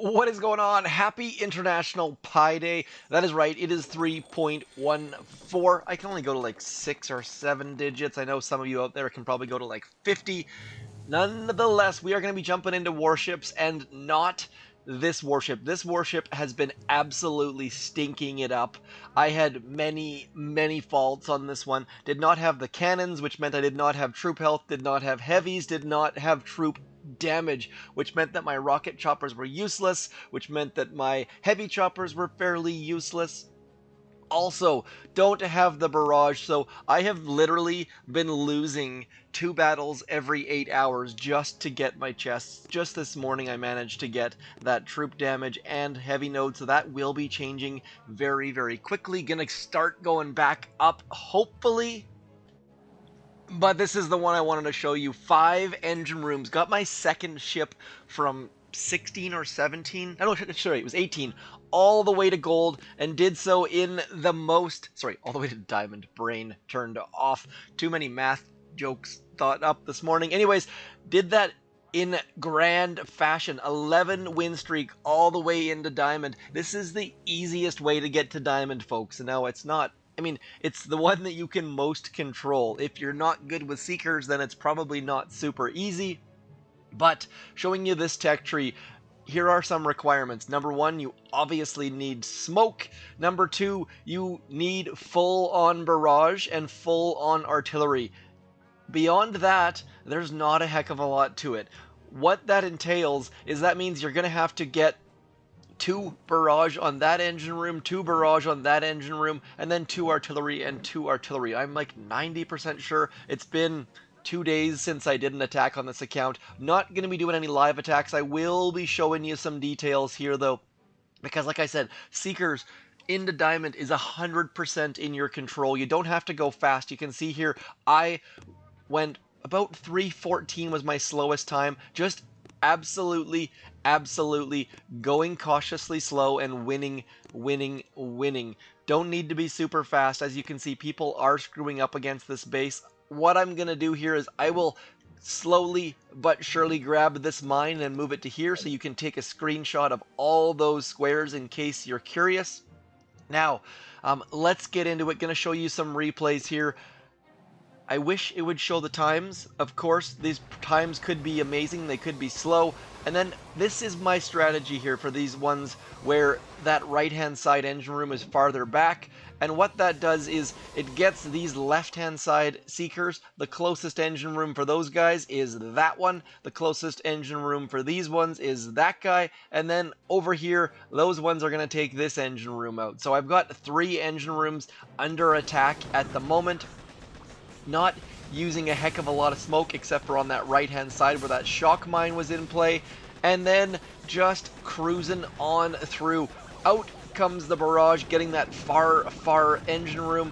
What is going on? Happy International Pi Day. That is right, it is 3.14. I can only go to like 6 or 7 digits. I know some of you out there can probably go to like 50. Nonetheless, we are going to be jumping into warships and not this warship. This warship has been absolutely stinking it up. I had many faults on this one. Did not have the cannons, which meant I did not have troop health, did not have heavies, did not have troop damage, which meant that my rocket choppers were useless, which meant that my heavy choppers were fairly useless. Also, don't have the barrage, so I have literally been losing 2 battles every 8 hours just to get my chests. Just this morning I managed to get that troop damage and heavy node, so that will be changing very quickly. Gonna start going back up, hopefully. But this is the one I wanted to show you. 5 engine rooms. Got my second ship from 16 or 17. I don't know, sorry, it was 18. All the way to gold, and did so in the most... Sorry, all the way to diamond. Brain turned off. Too many math jokes thought up this morning. Anyways, did that in grand fashion. 11 win streak all the way into diamond. This is the easiest way to get to diamond, folks. No, it's not. I mean, it's the one that you can most control. If you're not good with Seekers, then it's probably not super easy. But showing you this tech tree, here are some requirements. Number 1, you obviously need smoke. Number 2, you need full-on barrage and full-on artillery. Beyond that, there's not a heck of a lot to it. What that entails is that means you're going to have to get 2 barrage on that engine room, 2 barrage on that engine room, and then 2 artillery and 2 artillery. I'm like 90% sure. It's been 2 days since I did an attack on this account. Not going to be doing any live attacks. I will be showing you some details here though, because like I said, Seekers into diamond is 100% in your control. You don't have to go fast. You can see here I went about 3:14 was my slowest time. Just absolutely going cautiously slow and winning. Don't need to be super fast. As you can see, people are screwing up against this base. What I'm gonna do here is I will slowly but surely grab this mine and move it to here so you can take a screenshot of all those squares in case you're curious. Now, let's get into it. Gonna show you some replays here. I wish it would show the times. Of course, these times could be amazing, they could be slow. And then this is my strategy here for these ones where that right-hand side engine room is farther back. And what that does is it gets these left-hand side Seekers. The closest engine room for those guys is that one. The closest engine room for these ones is that guy. And then over here, those ones are going to take this engine room out. So I've got 3 engine rooms under attack at the moment. Not using a heck of a lot of smoke except for on that right hand side where that shock mine was in play, and then just cruising on through. Out comes the barrage, getting that far engine room.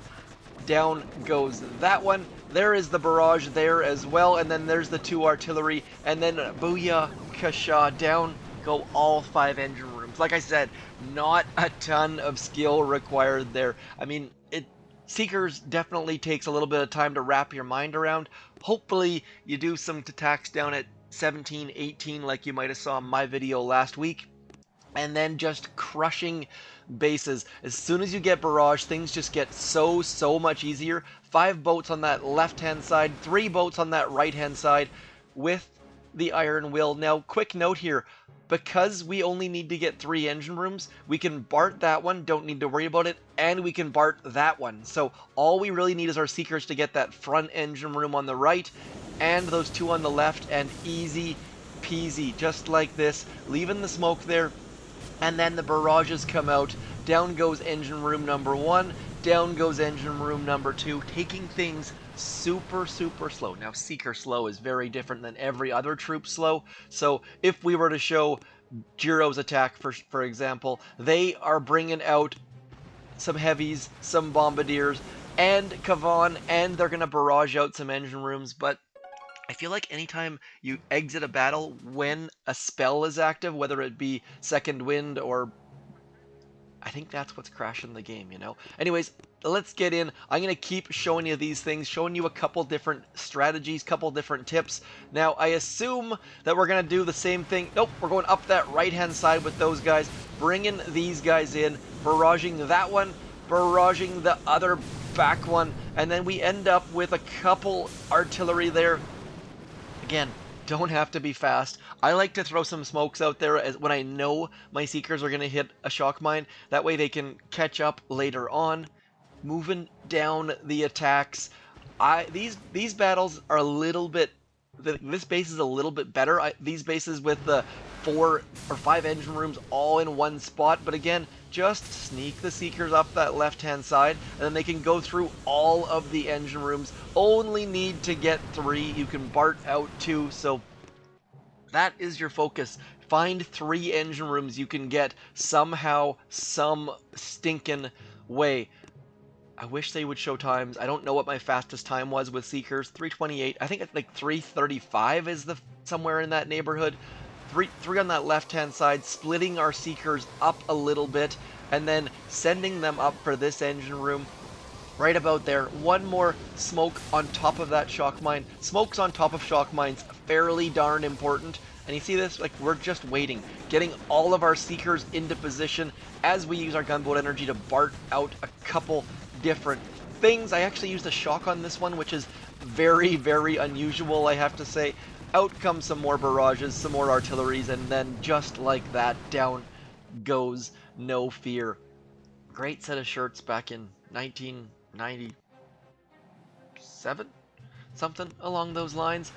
Down goes that one. There is the barrage there as well, and then there's the 2 artillery, and then booyah kasha, down go all 5 engine rooms. Like I said, not a ton of skill required there. I mean, Seekers definitely takes a little bit of time to wrap your mind around. Hopefully you do some attacks down at 17, 18 like you might have saw in my video last week. And then just crushing bases. As soon as you get barrage, things just get so much easier. 5 boats on that left hand side, 3 boats on that right hand side with the iron will. Now, quick note here. Because we only need to get 3 engine rooms, we can BART that one, don't need to worry about it, and we can BART that one. So all we really need is our Seekers to get that front engine room on the right, and those 2 on the left, and easy peasy, just like this. Leaving the smoke there, and then the barrages come out. Down goes engine room number 1, down goes engine room number 2, taking things super slow. Now, Seeker slow is very different than every other troop slow. So if we were to show Jiro's attack, for example, they are bringing out some heavies, some bombardiers, and Kavan, and they're going to barrage out some engine rooms. But I feel like anytime you exit a battle when a spell is active, whether it be Second Wind or I think that's what's crashing the game, you know? Anyways, let's get in. I'm going to keep showing you these things, showing you a couple different strategies, couple different tips. Now, I assume that we're going to do the same thing. Nope, we're going up that right-hand side with those guys, bringing these guys in, barraging that one, barraging the other back one, and then we end up with a couple artillery there. Again, don't have to be fast. I like to throw some smokes out there as when I know my Seekers are going to hit a shock mine. That way they can catch up later on. Moving down the attacks. These battles are a little bit... This base is a little bit better. These bases with the 4 or 5 engine rooms all in one spot. But again, just sneak the Seekers up that left-hand side, and then they can go through all of the engine rooms. Only need to get 3. You can BART out 2, so that is your focus. Find 3 engine rooms you can get somehow, some stinking way. I wish they would show times. I don't know what my fastest time was with Seekers. 328. I think it's like 335 is somewhere in that neighborhood. Three on that left-hand side, splitting our Seekers up a little bit, and then sending them up for this engine room. Right about there. One more smoke on top of that shock mine. Smokes on top of shock mines, fairly darn important. And you see this? Like, we're just waiting. Getting all of our Seekers into position as we use our gunboat energy to BART out a couple different things. I actually used a shock on this one, which is very, very unusual, I have to say. Out come some more barrages, some more artilleries, and then just like that, down goes No Fear. Great set of shirts back in 1997? Something along those lines.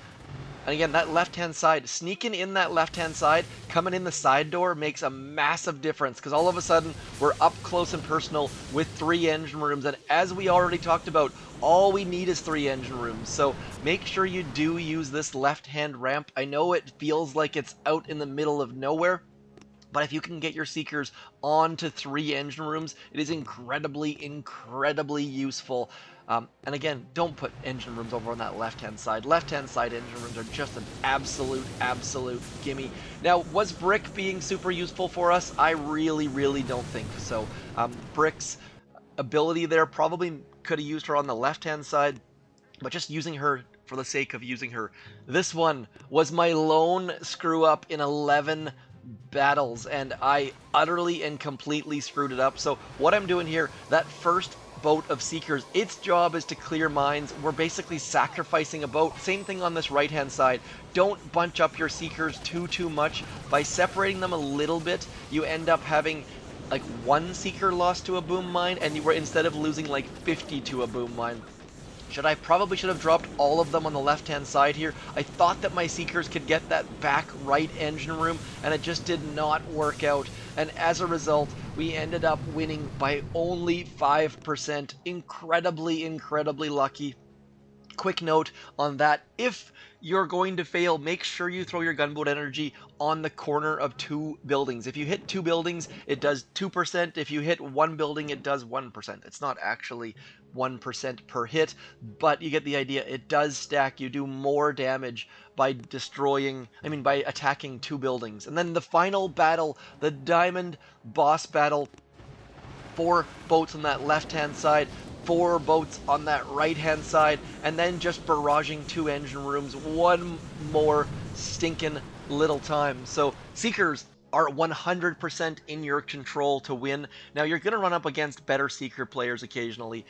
And again, that left-hand side, sneaking in that left-hand side, coming in the side door makes a massive difference, because all of a sudden, we're up close and personal with 3 engine rooms, and as we already talked about, all we need is 3 engine rooms, so make sure you do use this left-hand ramp. I know it feels like it's out in the middle of nowhere, but if you can get your Seekers onto 3 engine rooms, it is incredibly, incredibly useful. And again, don't put engine rooms over on that left-hand side. Left-hand side engine rooms are just an absolute, absolute gimme. Now, was Brick being super useful for us? I really, really don't think so. Brick's ability there probably could have used her on the left-hand side, but just using her for the sake of using her. This one was my lone screw-up in 11 battles, and I utterly and completely screwed it up. So what I'm doing here, that first boat of Seekers, its job is to clear mines. We're basically sacrificing a boat. Same thing on this right-hand side. Don't bunch up your Seekers too much. By separating them a little bit, you end up having like 1 Seeker lost to a boom mine, and you were, instead of losing like 50 to a boom mine. Probably should have dropped all of them on the left-hand side here. I thought that my Seekers could get that back right engine room, and it just did not work out. And as a result, we ended up winning by only 5%. Incredibly, incredibly lucky. Quick note on that, if you're going to fail, make sure you throw your gunboat energy on the corner of 2 buildings. If you hit 2 buildings, it does 2%. If you hit 1 building, it does 1%. It's not actually 1% per hit, but you get the idea. It does stack. You do more damage by by attacking 2 buildings. And then the final battle, the Diamond Boss Battle, 4 boats on that left-hand side, 4 boats on that right-hand side, and then just barraging 2 engine rooms one more stinking little time. So Seekers are 100% in your control to win. Now, you're going to run up against better Seeker players occasionally.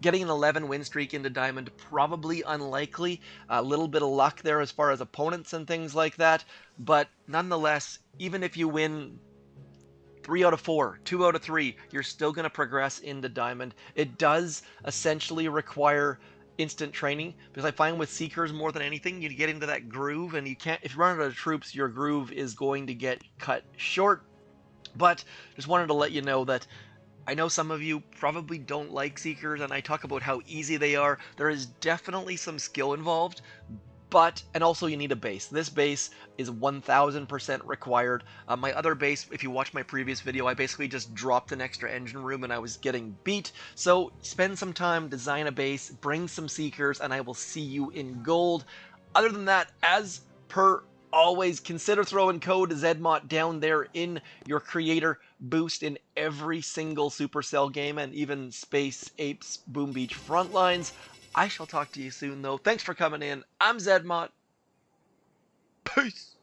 Getting an 11 win streak into Diamond, probably unlikely. A little bit of luck there as far as opponents and things like that. But nonetheless, even if you win 3 out of 4, 2 out of 3, you're still going to progress into Diamond. It does essentially require instant training, because I find with Seekers more than anything, you get into that groove, and you can't, if you run out of troops, your groove is going to get cut short. But just wanted to let you know that I know some of you probably don't like Seekers, and I talk about how easy they are. There is definitely some skill involved, and also you need a base. This base is 1000% required. My other base, if you watch my previous video, I basically just dropped an extra engine room and I was getting beat. So spend some time, design a base, bring some Seekers, and I will see you in gold. Other than that, as per always, consider throwing code ZMOT down there in your creator boost in every single Supercell game, and even Space Apes Boom Beach Frontlines. I shall talk to you soon, though. Thanks for coming in. I'm ZMOT. Peace.